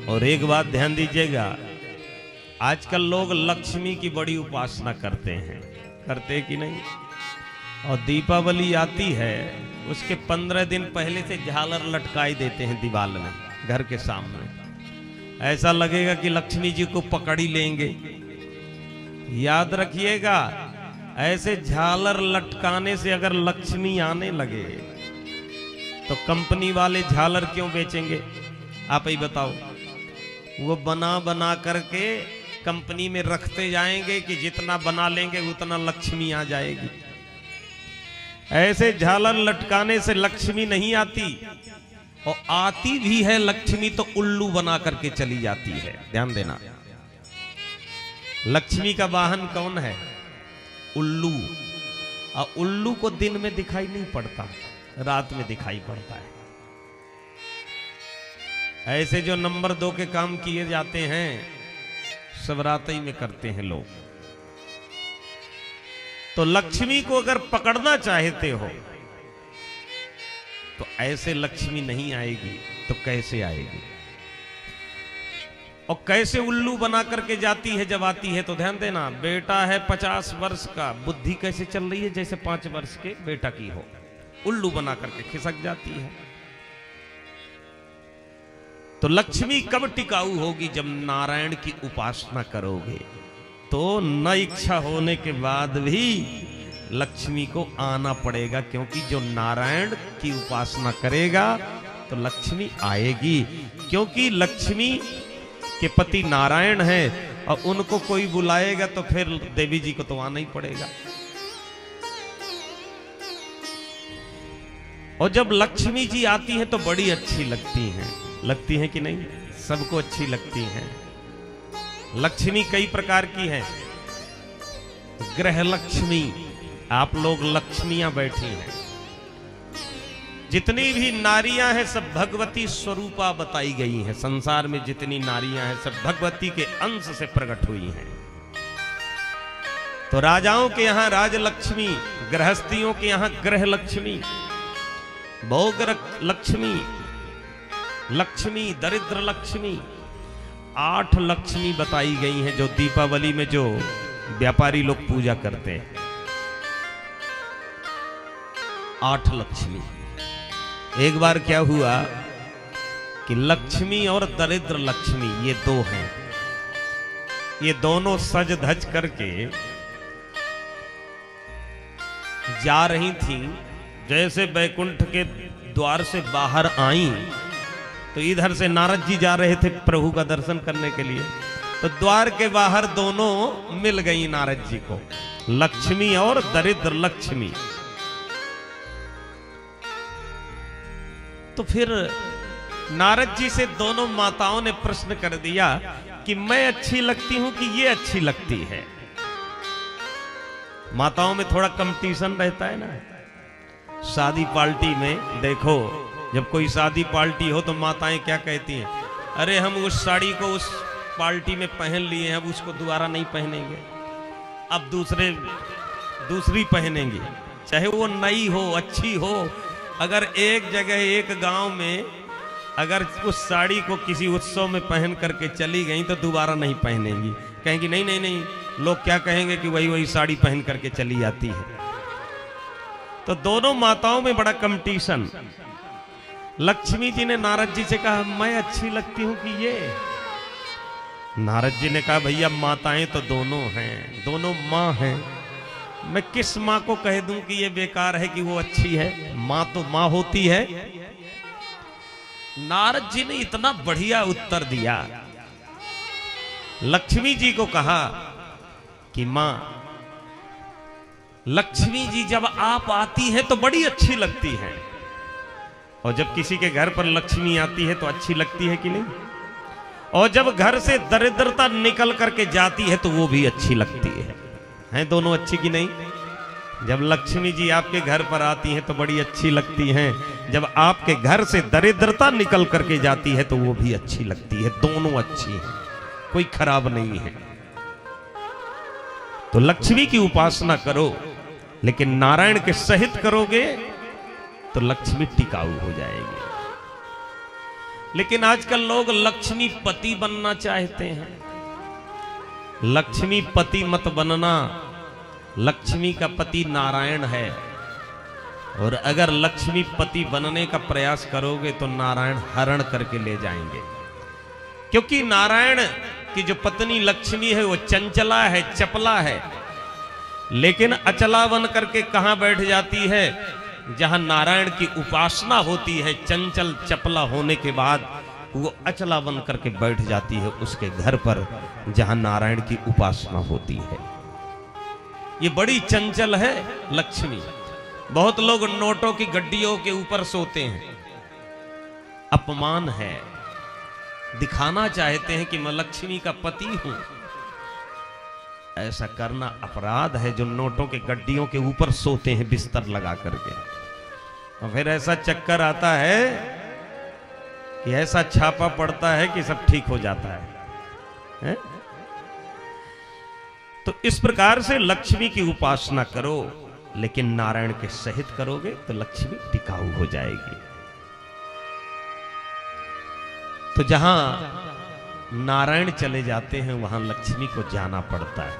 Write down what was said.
और एक बात ध्यान दीजिएगा, आजकल लोग लक्ष्मी की बड़ी उपासना करते हैं, करते कि नहीं? और दीपावली आती है उसके 15 दिन पहले से झालर लटकाई देते हैं दीवार में, घर के सामने। ऐसा लगेगा कि लक्ष्मी जी को पकड़ ही लेंगे। याद रखिएगा, ऐसे झालर लटकाने से अगर लक्ष्मी आने लगे तो कंपनी वाले झालर क्यों बेचेंगे? आप ही बताओ। वो बना बना करके कंपनी में रखते जाएंगे कि जितना बना लेंगे उतना लक्ष्मी आ जाएगी। ऐसे झालर लटकाने से लक्ष्मी नहीं आती, और आती भी है लक्ष्मी तो उल्लू बना करके चली जाती है। ध्यान देना, लक्ष्मी का वाहन कौन है? उल्लू। और उल्लू को दिन में दिखाई नहीं पड़ता, रात में दिखाई पड़ता है। ऐसे जो नंबर 2 के काम किए जाते हैं सब रात ही में करते हैं लोग। तो लक्ष्मी को अगर पकड़ना चाहते हो तो ऐसे लक्ष्मी नहीं आएगी तो कैसे आएगी? और कैसे उल्लू बना करके जाती है? जब आती है तो ध्यान देना, बेटा है 50 वर्ष का, बुद्धि कैसे चल रही है जैसे 5 वर्ष के बेटा की हो। उल्लू बना करके खिसक जाती है। तो लक्ष्मी कब टिकाऊ होगी? जब नारायण की उपासना करोगे। तो न इच्छा होने के बाद भी लक्ष्मी को आना पड़ेगा, क्योंकि जो नारायण की उपासना करेगा तो लक्ष्मी आएगी। क्योंकि लक्ष्मी के पति नारायण है, और उनको कोई बुलाएगा तो फिर देवी जी को तो आना ही पड़ेगा। और जब लक्ष्मी जी आती हैं तो बड़ी अच्छी लगती हैं। लगती हैं कि नहीं? सबको अच्छी लगती हैं। लक्ष्मी कई प्रकार की है। ग्रह लक्ष्मी, आप लोग लक्ष्मियां बैठी हैं। जितनी भी नारियां हैं सब भगवती स्वरूपा बताई गई हैं। संसार में जितनी नारियां हैं सब भगवती के अंश से प्रकट हुई हैं। तो राजाओं के यहां राजलक्ष्मी, गृहस्थियों के यहां ग्रह लक्ष्मी, भोग लक्ष्मी, लक्ष्मी, दरिद्र लक्ष्मी, 8 लक्ष्मी बताई गई हैं जो दीपावली में जो व्यापारी लोग पूजा करते हैं। 8 लक्ष्मी। एक बार क्या हुआ कि लक्ष्मी और दरिद्र लक्ष्मी ये 2 हैं। ये दोनों सज धज करके जा रही थीं। जैसे बैकुंठ के द्वार से बाहर आई तो इधर से नारद जी जा रहे थे प्रभु का दर्शन करने के लिए। तो द्वार के बाहर दोनों मिल गई नारद जी को, लक्ष्मी और दरिद्र लक्ष्मी। तो फिर नारद जी से दोनों माताओं ने प्रश्न कर दिया कि मैं अच्छी लगती हूं कि ये अच्छी लगती है? माताओं में थोड़ा कंपटीशन रहता है ना। शादी पार्टी में देखो, जब कोई शादी पार्टी हो तो माताएं क्या कहती हैं? अरे हम उस साड़ी को उस पार्टी में पहन लिए हैं, अब उसको दोबारा नहीं पहनेंगे, अब दूसरी पहनेंगे, चाहे वो नई हो, अच्छी हो। अगर एक जगह एक गांव में अगर उस साड़ी को किसी उत्सव में पहन करके चली गई तो दोबारा नहीं पहनेंगी, कहेंगी नहीं नहीं नहीं, लोग क्या कहेंगे कि वही साड़ी पहन करके चली जाती है। तो दोनों माताओं में बड़ा कंपटीशन। लक्ष्मी जी ने नारद जी से कहा मैं अच्छी लगती हूं कि ये? नारद जी ने कहा भैया माताएं तो दोनों हैं, दोनों माँ हैं। मैं किस माँ को कह दूं कि ये बेकार है कि वो अच्छी है? माँ तो माँ होती है। नारद जी ने इतना बढ़िया उत्तर दिया। लक्ष्मी जी को कहा कि माँ, लक्ष्मी जी जब आप आती हैं तो बड़ी अच्छी लगती हैं, और जब किसी के घर पर लक्ष्मी आती है तो अच्छी लगती है कि नहीं? और जब घर से दरिद्रता निकल करके जाती है तो वो भी अच्छी लगती है। हैं दोनों अच्छी कि नहीं? जब लक्ष्मी जी आपके घर पर आती हैं तो बड़ी अच्छी लगती हैं, जब आपके घर से दरिद्रता निकल करके जाती है तो वो भी अच्छी लगती है। दोनों अच्छी हैं, कोई खराब नहीं है। तो लक्ष्मी की उपासना करो, लेकिन नारायण के सहित करोगे तो लक्ष्मी टिकाऊ हो जाएगी। लेकिन आजकल लोग लक्ष्मीपति बनना चाहते हैं। लक्ष्मीपति मत बनना, लक्ष्मी का पति नारायण है, और अगर लक्ष्मीपति बनने का प्रयास करोगे तो नारायण हरण करके ले जाएंगे। क्योंकि नारायण की जो पत्नी लक्ष्मी है वो चंचला है, चपला है, लेकिन अचला बन करके कहां बैठ जाती है? जहां नारायण की उपासना होती है, चंचल चपला होने के बाद वो अचला बन करके बैठ जाती है उसके घर पर, जहां नारायण की उपासना होती है। ये बड़ी चंचल है लक्ष्मी। बहुत लोग नोटों की गड्डियों के ऊपर सोते हैं, अपमान है, दिखाना चाहते हैं कि मैं लक्ष्मी का पति हूं। ऐसा करना अपराध है। जो नोटों के गड्डियों के ऊपर सोते हैं बिस्तर लगा करके, और फिर ऐसा चक्कर आता है कि ऐसा छापा पड़ता है कि सब ठीक हो जाता है? तो इस प्रकार से लक्ष्मी की उपासना करो, लेकिन नारायण के सहित करोगे तो लक्ष्मी टिकाऊ हो जाएगी। तो जहां नारायण चले जाते हैं वहां लक्ष्मी को जाना पड़ता है।